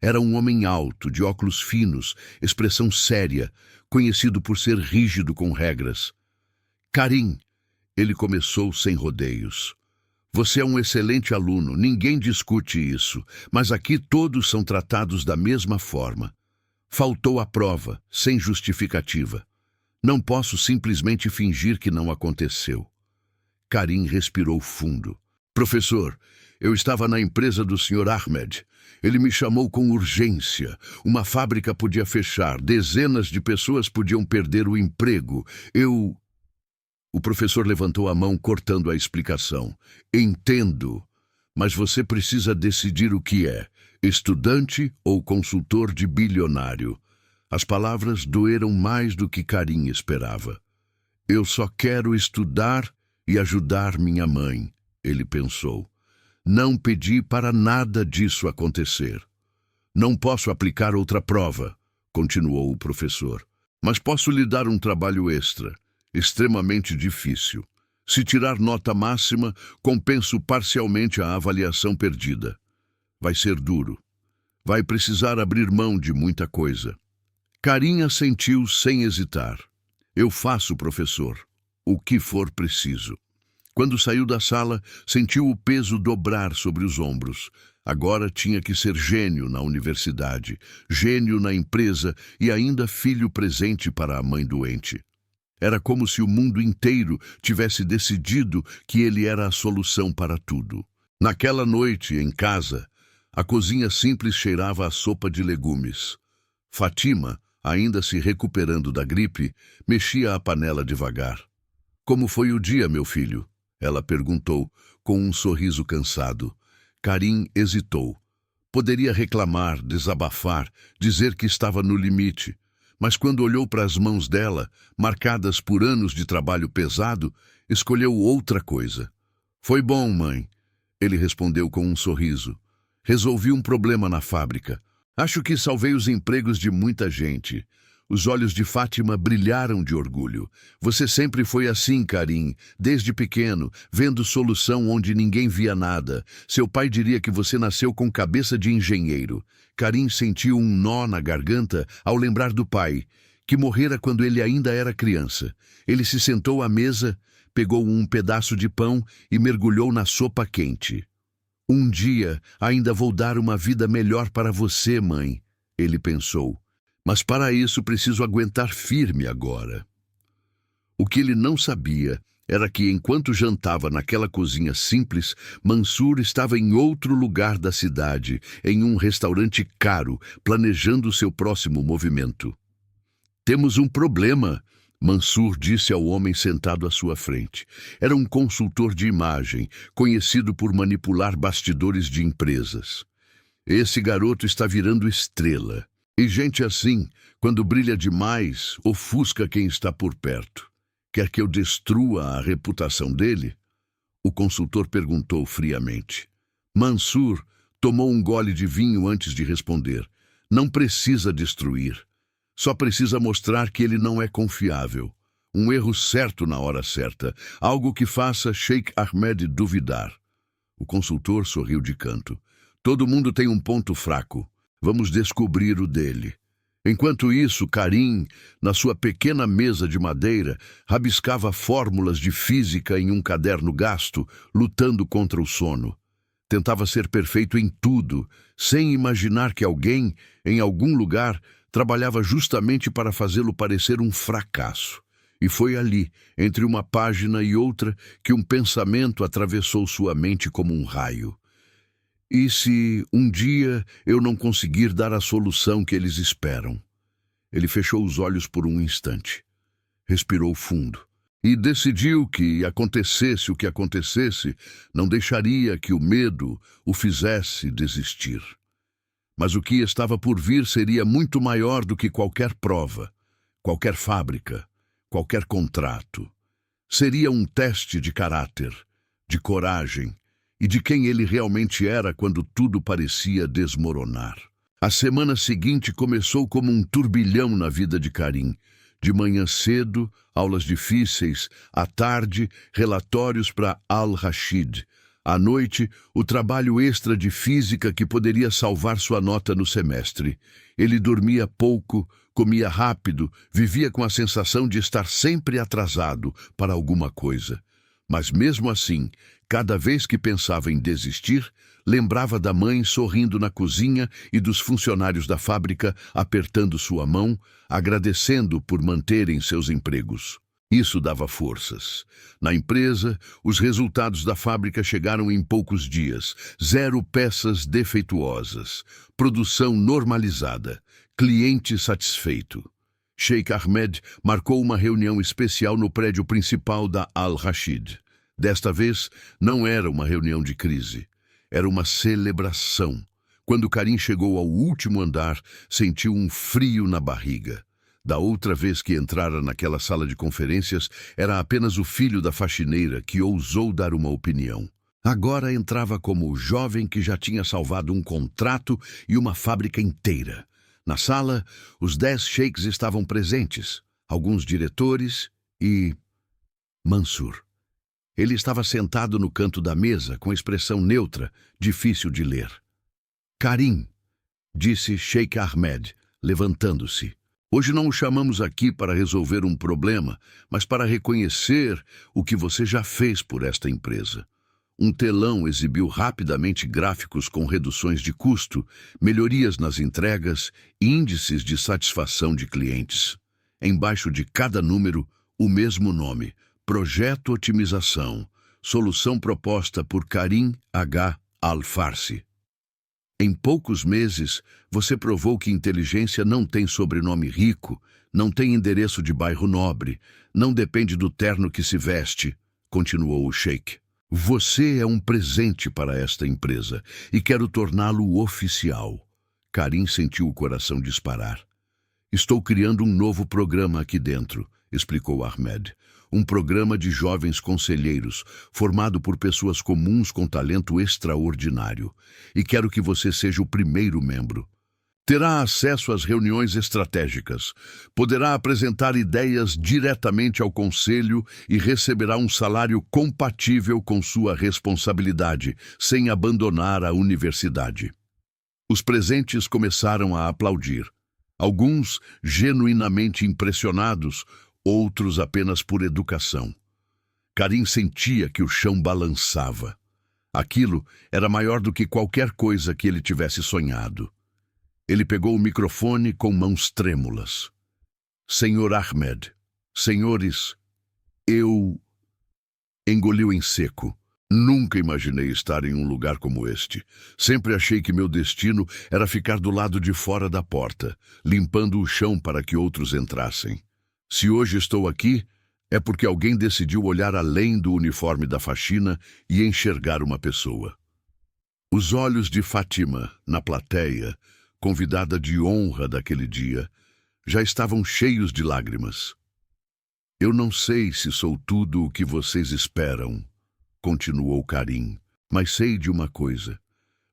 Era um homem alto, de óculos finos, expressão séria, conhecido por ser rígido com regras. Karim, ele começou sem rodeios. Você é um excelente aluno, ninguém discute isso, mas aqui todos são tratados da mesma forma. Faltou a prova, sem justificativa. Não posso simplesmente fingir que não aconteceu. Karim respirou fundo. Professor, eu estava na empresa do Sr. Ahmed. Ele me chamou com urgência. Uma fábrica podia fechar, dezenas de pessoas podiam perder o emprego. O professor levantou a mão, cortando a explicação. Entendo, mas você precisa decidir o que é, estudante ou consultor de bilionário. As palavras doeram mais do que Karim esperava. Eu só quero estudar e ajudar minha mãe, ele pensou. Não pedi para nada disso acontecer. Não posso aplicar outra prova, continuou o professor, mas posso lhe dar um trabalho extra. Extremamente difícil. Se tirar nota máxima, compenso parcialmente a avaliação perdida. Vai ser duro. Vai precisar abrir mão de muita coisa. Karim assentiu sem hesitar. Eu faço, professor, o que for preciso. Quando saiu da sala, sentiu o peso dobrar sobre os ombros. Agora tinha que ser gênio na universidade, gênio na empresa e ainda filho presente para a mãe doente. Era como se o mundo inteiro tivesse decidido que ele era a solução para tudo. Naquela noite, em casa, a cozinha simples cheirava a sopa de legumes. Fátima, ainda se recuperando da gripe, mexia a panela devagar. Como foi o dia, meu filho? Ela perguntou, com um sorriso cansado. Karim hesitou. Poderia reclamar, desabafar, dizer que estava no limite. Mas quando olhou para as mãos dela, marcadas por anos de trabalho pesado, escolheu outra coisa. Foi bom, mãe, ele respondeu com um sorriso. Resolvi um problema na fábrica. Acho que salvei os empregos de muita gente. Os olhos de Fátima brilharam de orgulho. Você sempre foi assim, Karim, desde pequeno, vendo solução onde ninguém via nada. Seu pai diria que você nasceu com cabeça de engenheiro. Karim sentiu um nó na garganta ao lembrar do pai, que morrera quando ele ainda era criança. Ele se sentou à mesa, pegou um pedaço de pão e mergulhou na sopa quente. Um dia ainda vou dar uma vida melhor para você, mãe, ele pensou. Mas para isso preciso aguentar firme agora. O que ele não sabia era que, enquanto jantava naquela cozinha simples, Mansur estava em outro lugar da cidade, em um restaurante caro, planejando seu próximo movimento. "Temos um problema", Mansur disse ao homem sentado à sua frente. Era um consultor de imagem, conhecido por manipular bastidores de empresas. "Esse garoto está virando estrela. E gente assim, quando brilha demais, ofusca quem está por perto. Quer que eu destrua a reputação dele?" O consultor perguntou friamente. Mansur tomou um gole de vinho antes de responder. "Não precisa destruir. Só precisa mostrar que ele não é confiável. Um erro certo na hora certa. Algo que faça Sheikh Ahmed duvidar." O consultor sorriu de canto. "Todo mundo tem um ponto fraco. Vamos descobrir o dele." Enquanto isso, Karim, na sua pequena mesa de madeira, rabiscava fórmulas de física em um caderno gasto, lutando contra o sono. Tentava ser perfeito em tudo, sem imaginar que alguém, em algum lugar, trabalhava justamente para fazê-lo parecer um fracasso. E foi ali, entre uma página e outra, que um pensamento atravessou sua mente como um raio. "E se um dia eu não conseguir dar a solução que eles esperam?" Ele fechou os olhos por um instante. Respirou fundo. E decidiu que, acontecesse o que acontecesse, não deixaria que o medo o fizesse desistir. Mas o que estava por vir seria muito maior do que qualquer prova, qualquer fábrica, qualquer contrato. Seria um teste de caráter, de coragem, e de quem ele realmente era quando tudo parecia desmoronar. A semana seguinte começou como um turbilhão na vida de Karim. De manhã cedo, aulas difíceis, à tarde, relatórios para Al-Rashid. À noite, o trabalho extra de física que poderia salvar sua nota no semestre. Ele dormia pouco, comia rápido, vivia com a sensação de estar sempre atrasado para alguma coisa. Mas mesmo assim, cada vez que pensava em desistir, lembrava da mãe sorrindo na cozinha e dos funcionários da fábrica apertando sua mão, agradecendo por manterem seus empregos. Isso dava forças. Na empresa, os resultados da fábrica chegaram em poucos dias. 0 peças defeituosas, produção normalizada, cliente satisfeito. Sheikh Ahmed marcou uma reunião especial no prédio principal da Al-Rashid. Desta vez, não era uma reunião de crise. Era uma celebração. Quando Karim chegou ao último andar, sentiu um frio na barriga. Da outra vez que entrara naquela sala de conferências, era apenas o filho da faxineira que ousou dar uma opinião. Agora entrava como o jovem que já tinha salvado um contrato e uma fábrica inteira. Na sala, os 10 sheiks estavam presentes, alguns diretores e Mansur. Ele estava sentado no canto da mesa, com expressão neutra, difícil de ler. "Karim", disse Sheikh Ahmed, levantando-se. "Hoje não o chamamos aqui para resolver um problema, mas para reconhecer o que você já fez por esta empresa." Um telão exibiu rapidamente gráficos com reduções de custo, melhorias nas entregas e índices de satisfação de clientes. Embaixo de cada número, o mesmo nome: Projeto Otimização, solução proposta por Karim H. Al-Farsi. "Em poucos meses, você provou que inteligência não tem sobrenome rico, não tem endereço de bairro nobre, não depende do terno que se veste", continuou o sheik. "Você é um presente para esta empresa e quero torná-lo oficial." Karim sentiu o coração disparar. "Estou criando um novo programa aqui dentro", explicou Ahmed. "Um programa de jovens conselheiros, formado por pessoas comuns com talento extraordinário. E quero que você seja o primeiro membro. Terá acesso às reuniões estratégicas, poderá apresentar ideias diretamente ao conselho e receberá um salário compatível com sua responsabilidade, sem abandonar a universidade." Os presentes começaram a aplaudir. Alguns genuinamente impressionados, outros apenas por educação. Karim sentia que o chão balançava. Aquilo era maior do que qualquer coisa que ele tivesse sonhado. Ele pegou o microfone com mãos trêmulas. "Senhor Ahmed, senhores, Eu engoliu em seco. Nunca imaginei estar em um lugar como este. Sempre achei que meu destino era ficar do lado de fora da porta, limpando o chão para que outros entrassem. Se hoje estou aqui, é porque alguém decidiu olhar além do uniforme da faxina e enxergar uma pessoa. Os olhos de Fátima, na plateia, convidada de honra daquele dia, já estavam cheios de lágrimas. Eu não sei se sou tudo o que vocês esperam, continuou Karim, mas sei de uma coisa.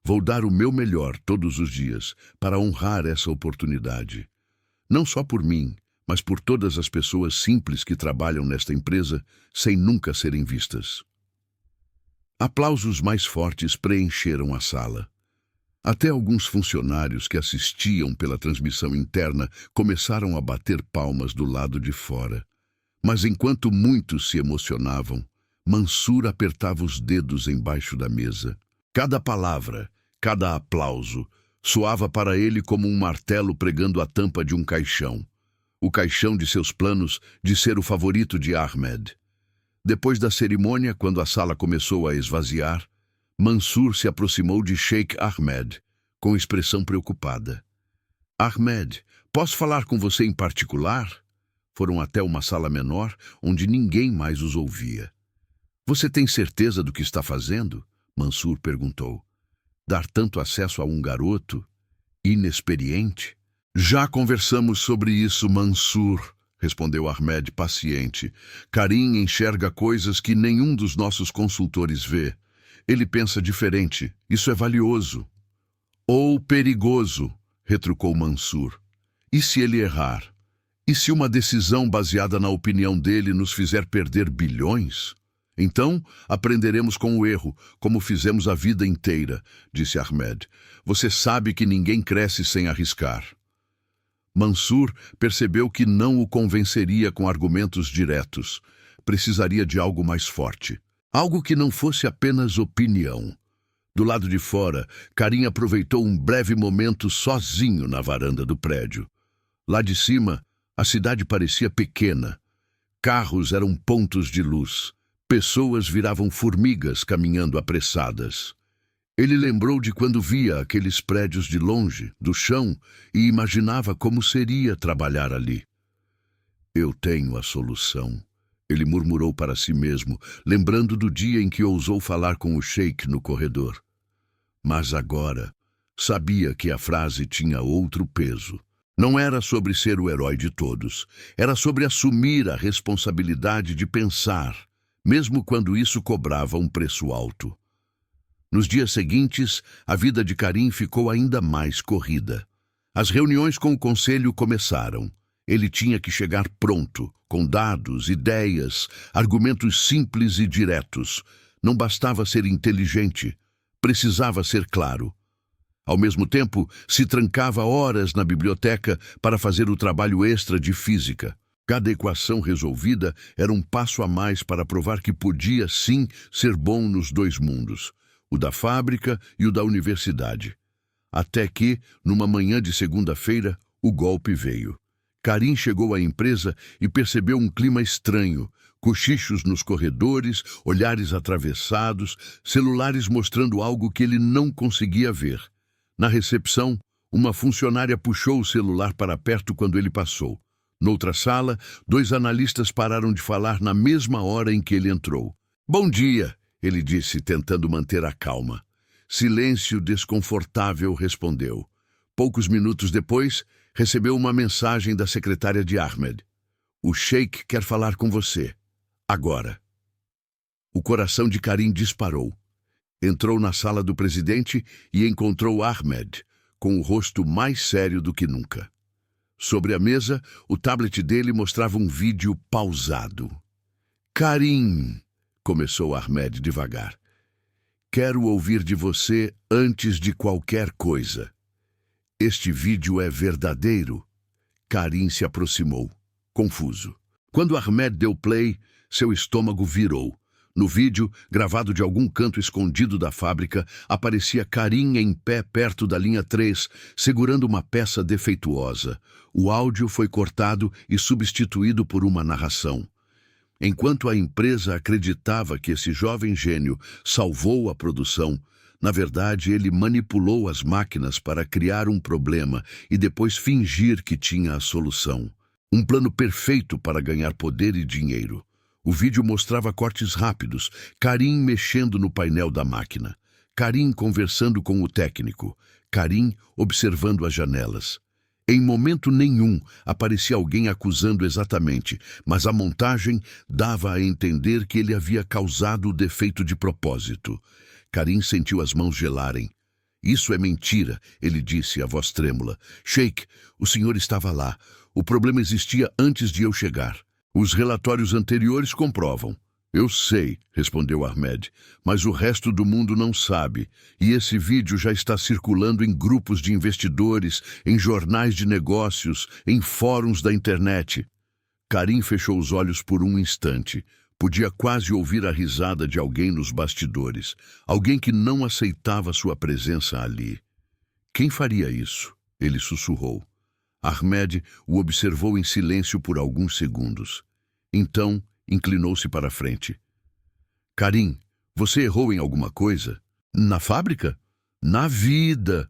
Vou dar o meu melhor todos os dias para honrar essa oportunidade. Não só por mim, mas por todas as pessoas simples que trabalham nesta empresa sem nunca serem vistas. Aplausos mais fortes preencheram a sala. Até alguns funcionários que assistiam pela transmissão interna começaram a bater palmas do lado de fora. Mas enquanto muitos se emocionavam, Mansur apertava os dedos embaixo da mesa. Cada palavra, cada aplauso, soava para ele como um martelo pregando a tampa de um caixão. O caixão de seus planos de ser o favorito de Ahmed. Depois da cerimônia, quando a sala começou a esvaziar, Mansur se aproximou de Sheikh Ahmed, com expressão preocupada. Ahmed, posso falar com você em particular? Foram até uma sala menor, onde ninguém mais os ouvia. Você tem certeza do que está fazendo? Mansur perguntou. Dar tanto acesso a um garoto inexperiente? Já conversamos sobre isso, Mansur, respondeu Ahmed paciente. Karim enxerga coisas que nenhum dos nossos consultores vê. Ele pensa diferente. Isso é valioso. Ou perigoso, retrucou Mansur. E se ele errar? E se uma decisão baseada na opinião dele nos fizer perder bilhões? Então, aprenderemos com o erro, como fizemos a vida inteira, disse Ahmed. Você sabe que ninguém cresce sem arriscar. Mansur percebeu que não o convenceria com argumentos diretos. Precisaria de algo mais forte. Algo que não fosse apenas opinião. Do lado de fora, Karim aproveitou um breve momento sozinho na varanda do prédio. Lá de cima, a cidade parecia pequena. Carros eram pontos de luz. Pessoas viravam formigas caminhando apressadas. Ele lembrou de quando via aqueles prédios de longe, do chão, e imaginava como seria trabalhar ali. Eu tenho a solução, ele murmurou para si mesmo, lembrando do dia em que ousou falar com o sheik no corredor. Mas agora, sabia que a frase tinha outro peso. Não era sobre ser o herói de todos, era sobre assumir a responsabilidade de pensar, mesmo quando isso cobrava um preço alto. Nos dias seguintes, a vida de Karim ficou ainda mais corrida. As reuniões com o conselho começaram. Ele tinha que chegar pronto, com dados, ideias, argumentos simples e diretos. Não bastava ser inteligente, precisava ser claro. Ao mesmo tempo, se trancava horas na biblioteca para fazer o trabalho extra de física. Cada equação resolvida era um passo a mais para provar que podia, sim, ser bom nos dois mundos. O da fábrica e o da universidade. Até que, numa manhã de segunda-feira, o golpe veio. Karim chegou à empresa e percebeu um clima estranho, cochichos nos corredores, olhares atravessados, celulares mostrando algo que ele não conseguia ver. Na recepção, uma funcionária puxou o celular para perto quando ele passou. Noutra sala, 2 analistas pararam de falar na mesma hora em que ele entrou. "Bom dia", ele disse, tentando manter a calma. Silêncio desconfortável respondeu. Poucos minutos depois, recebeu uma mensagem da secretária de Ahmed. "O sheik quer falar com você. Agora." O coração de Karim disparou. Entrou na sala do presidente e encontrou Ahmed, com o rosto mais sério do que nunca. Sobre a mesa, o tablet dele mostrava um vídeo pausado. "Karim", começou Ahmed devagar. "Quero ouvir de você antes de qualquer coisa. Este vídeo é verdadeiro?" Karim se aproximou, confuso. Quando Ahmed deu play, seu estômago virou. No vídeo, gravado de algum canto escondido da fábrica, aparecia Karim em pé perto da linha 3, segurando uma peça defeituosa. O áudio foi cortado e substituído por uma narração. Enquanto a empresa acreditava que esse jovem gênio salvou a produção, na verdade ele manipulou as máquinas para criar um problema e depois fingir que tinha a solução. Um plano perfeito para ganhar poder e dinheiro. O vídeo mostrava cortes rápidos, Karim mexendo no painel da máquina, Karim conversando com o técnico, Karim observando as janelas. Em momento nenhum aparecia alguém acusando exatamente, mas a montagem dava a entender que ele havia causado o defeito de propósito. Karim sentiu as mãos gelarem. Isso é mentira, ele disse, a voz trêmula. Sheikh, o senhor estava lá. O problema existia antes de eu chegar. Os relatórios anteriores comprovam. Eu sei, respondeu Ahmed, mas o resto do mundo não sabe. E esse vídeo já está circulando em grupos de investidores, em jornais de negócios, em fóruns da internet. Karim fechou os olhos por um instante. Podia quase ouvir a risada de alguém nos bastidores. Alguém que não aceitava sua presença ali. Quem faria isso? Ele sussurrou. Ahmed o observou em silêncio por alguns segundos. Então, inclinou-se para a frente. Karim, você errou em alguma coisa? Na fábrica? Na vida!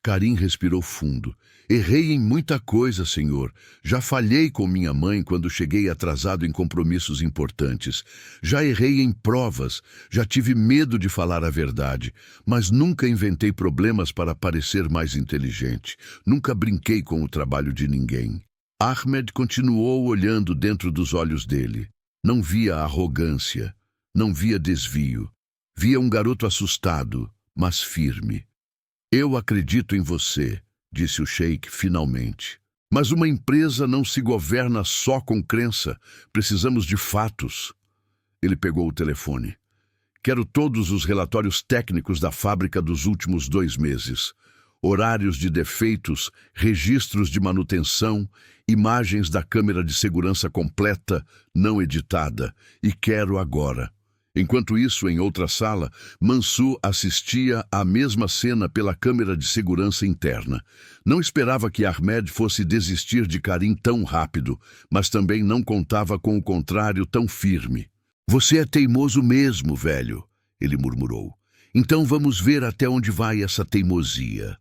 Karim respirou fundo. Errei em muita coisa, senhor. Já falhei com minha mãe quando cheguei atrasado em compromissos importantes. Já errei em provas. Já tive medo de falar a verdade. Mas nunca inventei problemas para parecer mais inteligente. Nunca brinquei com o trabalho de ninguém. Ahmed continuou olhando dentro dos olhos dele. Não via arrogância. Não via desvio. Via um garoto assustado, mas firme. Eu acredito em você, disse o Sheikh finalmente. Mas uma empresa não se governa só com crença. Precisamos de fatos. Ele pegou o telefone. Quero todos os relatórios técnicos da fábrica dos últimos 2 meses. Horários de defeitos, registros de manutenção, imagens da câmera de segurança completa, não editada. E quero agora. Enquanto isso, em outra sala, Mansur assistia à mesma cena pela câmera de segurança interna. Não esperava que Ahmed fosse desistir de Karim tão rápido, mas também não contava com o contrário tão firme. Você é teimoso mesmo, velho, ele murmurou. Então vamos ver até onde vai essa teimosia.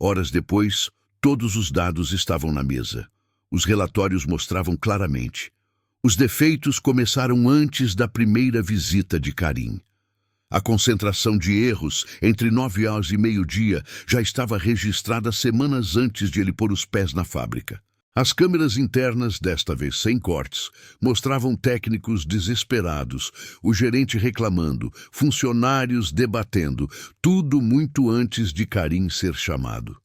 Horas depois, todos os dados estavam na mesa. Os relatórios mostravam claramente. Os defeitos começaram antes da primeira visita de Karim. A concentração de erros entre 9h e meio-dia já estava registrada semanas antes de ele pôr os pés na fábrica. As câmeras internas, desta vez sem cortes, mostravam técnicos desesperados, o gerente reclamando, funcionários debatendo, tudo muito antes de Karim ser chamado.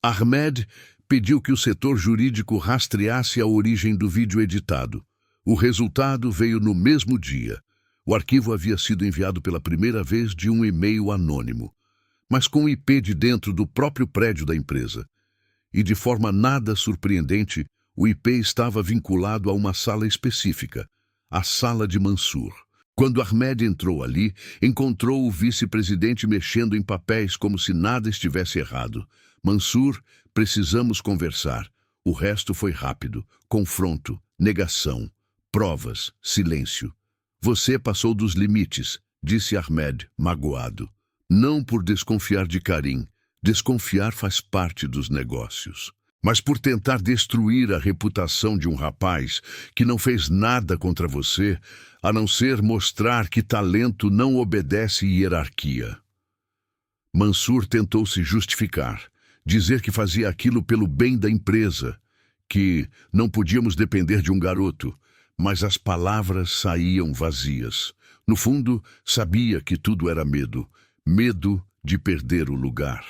Ahmed pediu que o setor jurídico rastreasse a origem do vídeo editado. O resultado veio no mesmo dia. O arquivo havia sido enviado pela primeira vez de um e-mail anônimo, mas com o IP de dentro do próprio prédio da empresa. E de forma nada surpreendente, o IP estava vinculado a uma sala específica, a sala de Mansur. Quando Ahmed entrou ali, encontrou o vice-presidente mexendo em papéis como se nada estivesse errado. Mansur, precisamos conversar. O resto foi rápido. Confronto, negação, provas, silêncio. Você passou dos limites, disse Ahmed, magoado. Não por desconfiar de Karim. Desconfiar faz parte dos negócios. Mas por tentar destruir a reputação de um rapaz que não fez nada contra você, a não ser mostrar que talento não obedece hierarquia. Mansur tentou se justificar, dizer que fazia aquilo pelo bem da empresa, que não podíamos depender de um garoto, mas as palavras saíam vazias. No fundo, sabia que tudo era medo, medo de perder o lugar.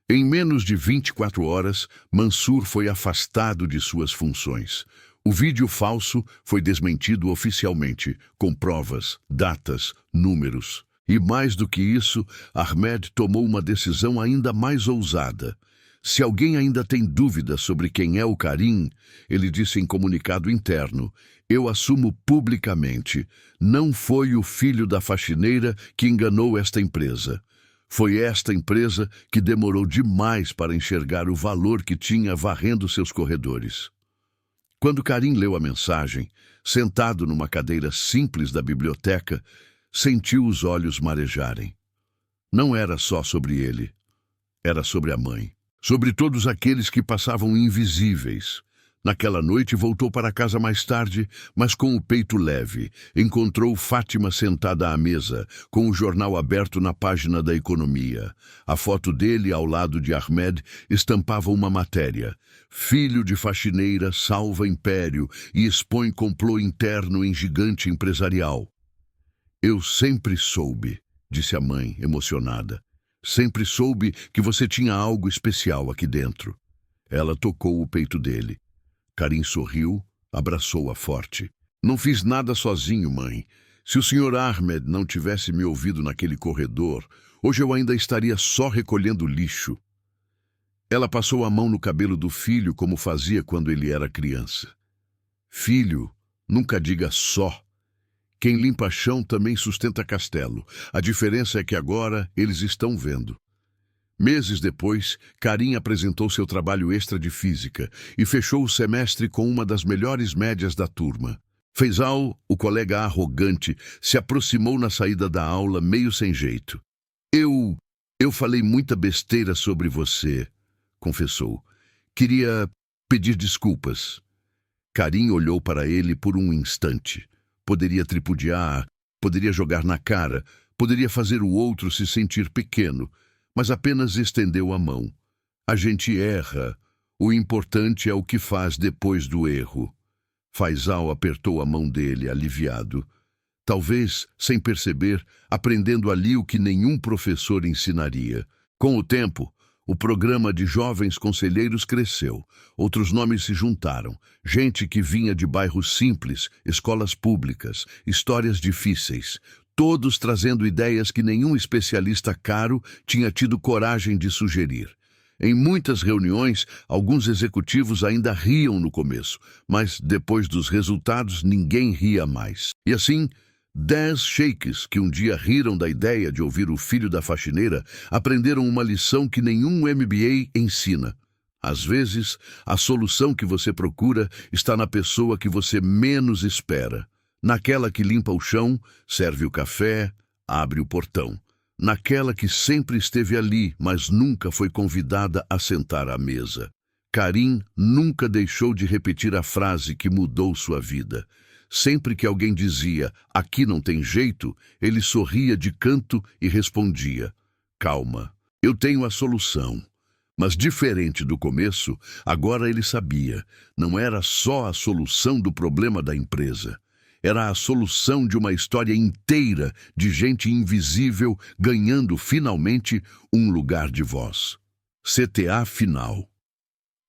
Em menos de 24 horas, Mansur foi afastado de suas funções. O vídeo falso foi desmentido oficialmente, com provas, datas, números. E mais do que isso, Ahmed tomou uma decisão ainda mais ousada. Se alguém ainda tem dúvidas sobre quem é o Karim, ele disse em comunicado interno, eu assumo publicamente, não foi o filho da faxineira que enganou esta empresa. Foi esta empresa que demorou demais para enxergar o valor que tinha varrendo seus corredores. Quando Karim leu a mensagem, sentado numa cadeira simples da biblioteca, sentiu os olhos marejarem. Não era só sobre ele, era sobre a mãe, sobre todos aqueles que passavam invisíveis. Naquela noite voltou para casa mais tarde, mas com o peito leve. Encontrou Fátima sentada à mesa, com o jornal aberto na página da economia. A foto dele, ao lado de Ahmed, estampava uma matéria. Filho de faxineira salva império e expõe complô interno em gigante empresarial. Eu sempre soube, disse a mãe, emocionada. Sempre soube que você tinha algo especial aqui dentro. Ela tocou o peito dele. Karim sorriu, abraçou-a forte. Não fiz nada sozinho, mãe. Se o Sr. Ahmed não tivesse me ouvido naquele corredor, hoje eu ainda estaria só recolhendo lixo. Ela passou a mão no cabelo do filho como fazia quando ele era criança. Filho, nunca diga só. Quem limpa chão também sustenta castelo. A diferença é que agora eles estão vendo. Meses depois, Karim apresentou seu trabalho extra de física e fechou o semestre com uma das melhores médias da turma. Faisal, o colega arrogante, se aproximou na saída da aula meio sem jeito. Eu falei muita besteira sobre você, confessou. Queria pedir desculpas. Karim olhou para ele por um instante. Poderia tripudiar, poderia jogar na cara, poderia fazer o outro se sentir pequeno, mas apenas estendeu a mão. A gente erra. O importante é o que faz depois do erro. Faisal apertou a mão dele, aliviado. Talvez, sem perceber, aprendendo ali o que nenhum professor ensinaria. Com o tempo, o programa de jovens conselheiros cresceu. Outros nomes se juntaram. Gente que vinha de bairros simples, escolas públicas, histórias difíceis. Todos trazendo ideias que nenhum especialista caro tinha tido coragem de sugerir. Em muitas reuniões, alguns executivos ainda riam no começo, mas depois dos resultados ninguém ria mais. E assim, 10 sheiks que um dia riram da ideia de ouvir o filho da faxineira aprenderam uma lição que nenhum MBA ensina. Às vezes, a solução que você procura está na pessoa que você menos espera. Naquela que limpa o chão, serve o café, abre o portão. Naquela que sempre esteve ali, mas nunca foi convidada a sentar à mesa. Karim nunca deixou de repetir a frase que mudou sua vida. Sempre que alguém dizia, aqui não tem jeito, ele sorria de canto e respondia, calma, eu tenho a solução. Mas diferente do começo, agora ele sabia, não era só a solução do problema da empresa. Era a solução de uma história inteira de gente invisível ganhando finalmente um lugar de voz. CTA final.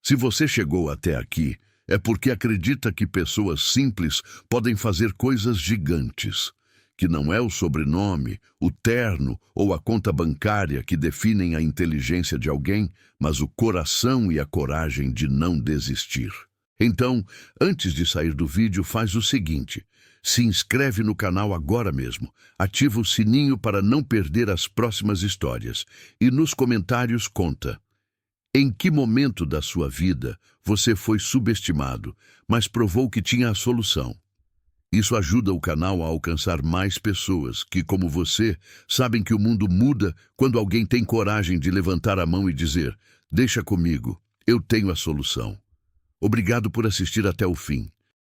Se você chegou até aqui, é porque acredita que pessoas simples podem fazer coisas gigantes, que não é o sobrenome, o terno ou a conta bancária que definem a inteligência de alguém, mas o coração e a coragem de não desistir. Então, antes de sair do vídeo, faz o seguinte: se inscreve no canal agora mesmo, ativa o sininho para não perder as próximas histórias e nos comentários conta. Em que momento da sua vida você foi subestimado, mas provou que tinha a solução? Isso ajuda o canal a alcançar mais pessoas que, como você, sabem que o mundo muda quando alguém tem coragem de levantar a mão e dizer, deixa comigo, eu tenho a solução. Obrigado por assistir até o fim.